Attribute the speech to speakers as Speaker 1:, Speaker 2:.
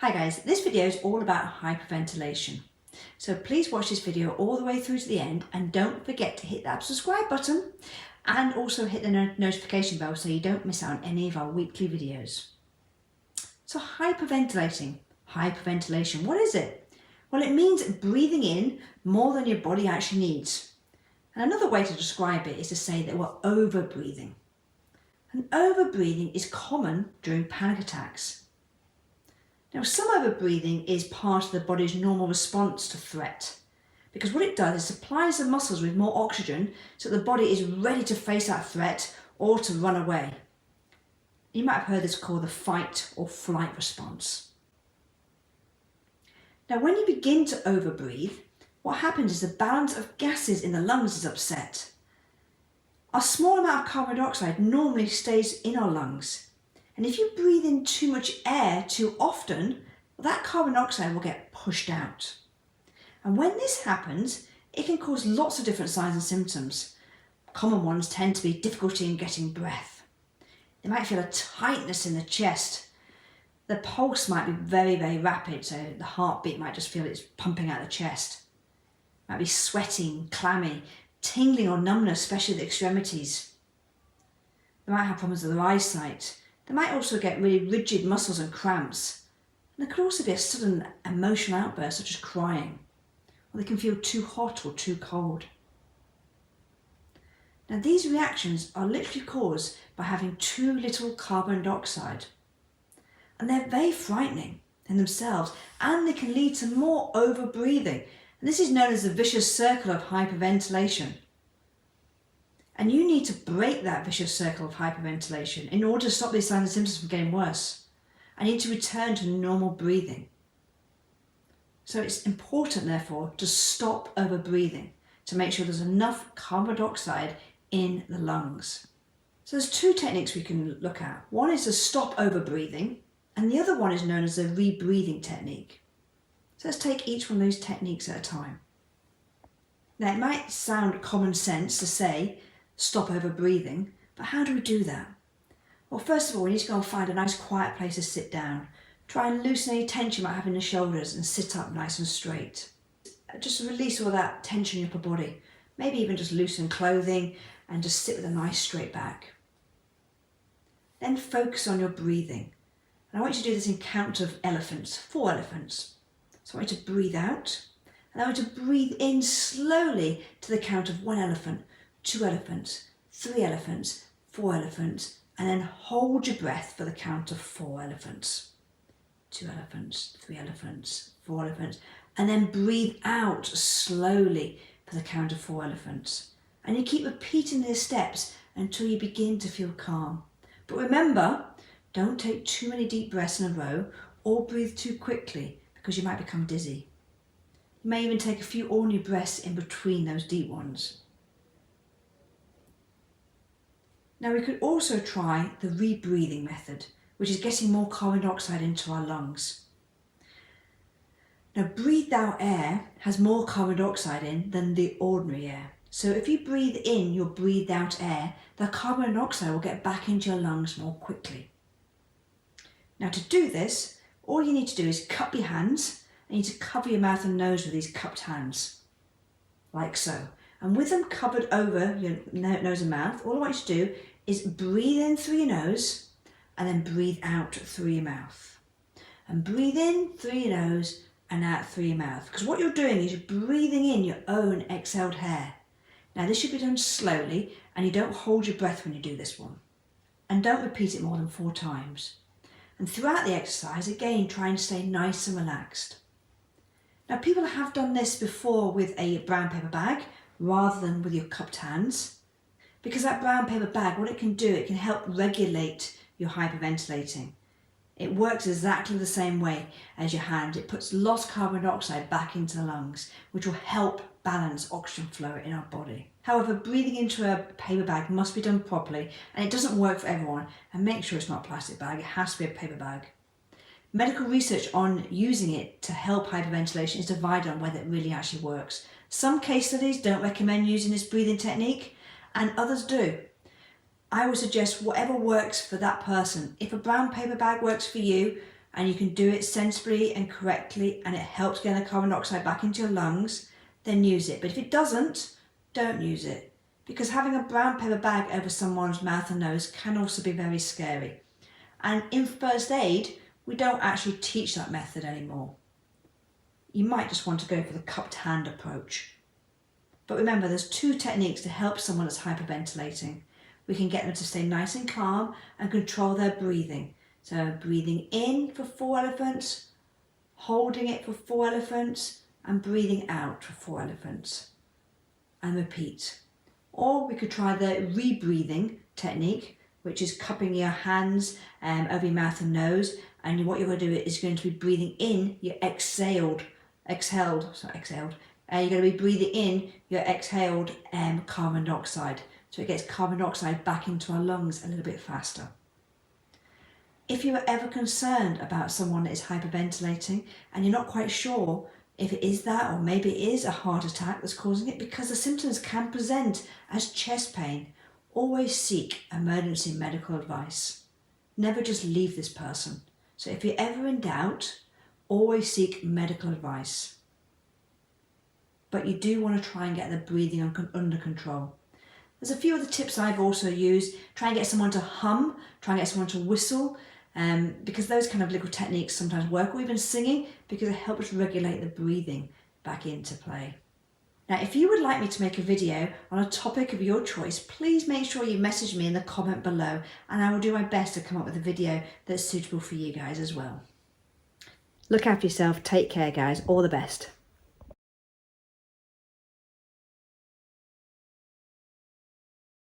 Speaker 1: Hi guys, this video is all about hyperventilation. So please watch this video all the way through to the end and don't forget to hit that subscribe button and also hit the notification bell so you don't miss out on any of our weekly videos. So hyperventilation, what is it? Well, it means breathing in more than your body actually needs. And another way to describe it is to say that we're over-breathing. And over-breathing is common during panic attacks. Now, some over-breathing is part of the body's normal response to threat, because what it does is supplies the muscles with more oxygen so that the body is ready to face that threat or to run away. You might have heard this called the fight or flight response. Now, when you begin to overbreathe, what happens is the balance of gases in the lungs is upset. A small amount of carbon dioxide normally stays in our lungs. And if you breathe in too much air too often, that carbon dioxide will get pushed out. And when this happens, it can cause lots of different signs and symptoms. Common ones tend to be difficulty in getting breath. They might feel a tightness in the chest. The pulse might be very, very rapid, so the heartbeat might just feel it's pumping out the chest. Might be sweating, clammy, tingling or numbness, especially the extremities. They might have problems with their eyesight. They might also get really rigid muscles and cramps. And there could also be a sudden emotional outburst, such as crying. Or they can feel too hot or too cold. Now, these reactions are literally caused by having too little carbon dioxide. And they're very frightening in themselves, and they can lead to more over-breathing. And this is known as the vicious circle of hyperventilation. And you need to break that vicious circle of hyperventilation in order to stop these signs and symptoms from getting worse. I need to return to normal breathing. So it's important, therefore, to stop over-breathing to make sure there's enough carbon dioxide in the lungs. So there's two techniques we can look at. One is to stop over-breathing, and the other one is known as the rebreathing technique. So let's take each one of those techniques at a time. Now, it might sound common sense to say, stop over-breathing, but how do we do that? Well, first of all, we need to go and find a nice quiet place to sit down. Try and loosen any tension you might have in the shoulders and sit up nice and straight. Just release all that tension in your upper body. Maybe even just loosen clothing and just sit with a nice straight back. Then focus on your breathing. And I want you to do this in count of elephants, 4 elephants. So I want you to breathe out, and I want you to breathe in slowly to the count of 1 elephant, 2 elephants, 3 elephants, 4 elephants, and then hold your breath for the count of 4 elephants. 2 elephants, 3 elephants, 4 elephants, and then breathe out slowly for the count of 4 elephants. And you keep repeating these steps until you begin to feel calm. But remember, don't take too many deep breaths in a row or breathe too quickly because you might become dizzy. You may even take a few ordinary breaths in between those deep ones. Now, we could also try the rebreathing method, which is getting more carbon dioxide into our lungs. Now, breathed out air has more carbon dioxide in than the ordinary air. So if you breathe in your breathed out air, the carbon dioxide will get back into your lungs more quickly. Now, to do this, all you need to do is cup your hands, and you need to cover your mouth and nose with these cupped hands, like so. And with them covered over your nose and mouth, all I want you to do is breathe in through your nose and then breathe out through your mouth. And breathe in through your nose and out through your mouth. Because what you're doing is you're breathing in your own exhaled air. Now, this should be done slowly, and you don't hold your breath when you do this one. And don't repeat it more than 4 times. And throughout the exercise, again, try and stay nice and relaxed. Now, people have done this before with a brown paper bag rather than with your cupped hands, because that brown paper bag, what it can do, it can help regulate your hyperventilating. It works exactly the same way as your hand. It puts lost carbon dioxide back into the lungs, which will help balance oxygen flow in our body. However, breathing into a paper bag must be done properly, and it doesn't work for everyone, and make sure it's not a plastic bag. It has to be a paper bag. Medical research on using it to help hyperventilation is divided on whether it really actually works. Some case studies don't recommend using this breathing technique, and others do. I would suggest whatever works for that person. If a brown paper bag works for you and you can do it sensibly and correctly and it helps get the carbon dioxide back into your lungs, then use it. But if it doesn't, don't use it, because having a brown paper bag over someone's mouth and nose can also be very scary. And in first aid, we don't actually teach that method anymore. You might just want to go for the cupped hand approach. But remember, there's 2 techniques to help someone that's hyperventilating. We can get them to stay nice and calm and control their breathing. So breathing in for 4 elephants, holding it for 4 elephants, and breathing out for 4 elephants. And repeat. Or we could try the rebreathing technique, which is cupping your hands over your mouth and nose. And what you're going to do is you're going to be breathing in your exhaled. You're going to be breathing in your exhaled carbon dioxide. So it gets carbon dioxide back into our lungs a little bit faster. If you are ever concerned about someone that is hyperventilating and you're not quite sure if it is that, or maybe it is a heart attack that's causing it, because the symptoms can present as chest pain, always seek emergency medical advice. Never just leave this person. So if you're ever in doubt, always seek medical advice. But you do want to try and get the breathing under control. There's a few other tips I've also used. Try and get someone to hum, try and get someone to whistle, because those kind of little techniques sometimes work, or even singing, because it helps regulate the breathing back into play. Now, if you would like me to make a video on a topic of your choice, please make sure you message me in the comment below, and I will do my best to come up with a video that's suitable for you guys as well. Look after yourself, take care guys, all the best.